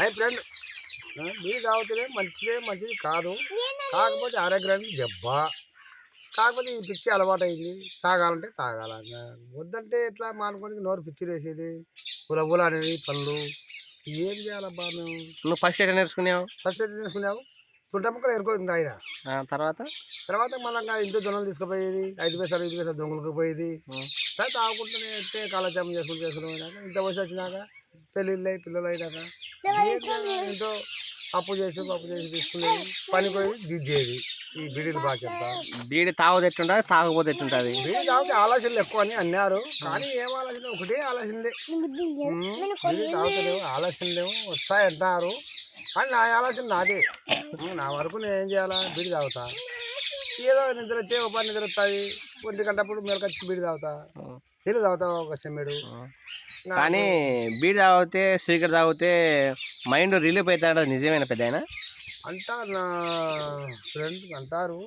High friend, బీడి తాగితేనే మంచిది కాదు. కాకపోతే ఆరోగ్యానికి దెబ్బ. కాకపోతే ఈ పిచ్చి అలవాటు అయింది. తాగాలంటే తాగాల. వద్దంటే ఎట్లా మానుకోనికి నోరు పిచ్చి వేసేది. బుల అనేది పనులు. ఏం చేయాలబ్బా మేము? నువ్వు ఫస్ట్ ఎక్కడ నేర్చుకున్నావు? ఫస్ట్ ఎయిడ్ చేసుకున్నావు. చుట్ట ముక్కలు ఎరుకోయింది ఆయన. తర్వాత తర్వాత మళ్ళీ ఇంట్లో జొన్నలు తీసుకుపోయేది. 5 పైసలు దొంగలకు పోయేది. తాగుకుంటూనే ఎట్టే కాలక్షేపం చేసుకున్నాక ఇంత వయసు వచ్చినాక పెళ్ళిళ్ళు పిల్లలు అయినాక ఇంట్లో అప్పు చేసి తీసుకునేది. పని పోయేది దిద్దేది. ఈ బీడీలు బాగా చెప్తా. బీడి తాగదు ఎట్టుంటుంది, తాగకపోతే ఎట్టుంటుంది? బీడీ తాగితే ఆలోచనలు ఎక్కువ అని అన్నారు. కానీ ఏం ఆలోచన? ఒకటే ఆలోచనలే. బీడీ తాగుతలేవు, ఆలోచనలేవు వస్తాయంటారు. కానీ నా ఆలోచన నాదే. నా వరకు నేను ఏం చేయాలా? బీడీ తాగుతా. ఏదో నిద్ర వచ్చే ఒక పని నిద్ర వస్తుంది. 1 గంటప్పుడు మెరకొచ్చి బీడీ తాగుతా. నీళ్ళు తాగుతా ఒక చెమ్మెడు. కానీ బీడి తాగితే సిగరెట్ తాగితే మైండ్ రిలీఫ్ అవుతాడు. నిజమేనా పెద్ద ఆయన? అంటారు నా ఫ్రెండ్ అంటారు.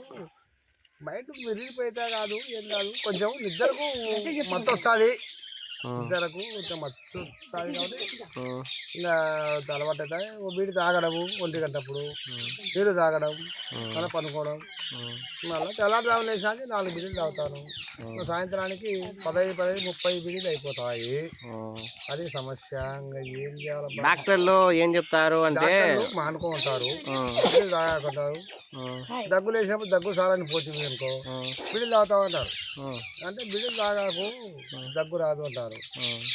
బయట విరిగిపోయితే కాదు, ఏం కాదు, కొంచెం నిద్రకు మత్తు వస్తుంది. నిద్రకు కొంచెం మత్తు వస్తుంది కాబట్టి ఇంకా అలవాటు అవుతాయి. బీడి తాగడము 1 గంటప్పుడు, నీళ్ళు తాగడం, మళ్ళీ పనుకోవడం. మళ్ళీ తెల్లారుజామున లేచినాక 4 బీడీలు తాగుతాను. సాయంత్రానికి 15, 30 బీడీలు అయిపోతాయి. అది సమస్య. ఇంకా ఏం చేయాలి? డాక్టర్లు ఏం చెప్తారు అంటే మానుకుంటారు, బీడీలు తాగకుంటారు. దగ్గు లేచినప్పుడు దగ్గు సాలని పోతుంది అనుకో, బీడీలు తాగుతామంటారు. అంటే బీడీలు తాగాకు దగ్గు రాదు అంటారు.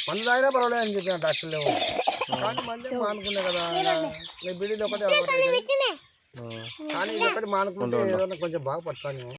మందు తాగినా పర్వాలేదు అని చెప్పిన డాక్టర్లు. కానీ మంది మానుకునే కదా. బీడీలు ఒకటి అలవాటు అవుతాయి. కానీ ఇది ఒకటి మానుకుంటే ఏదైనా కొంచెం బాగా పడతాను.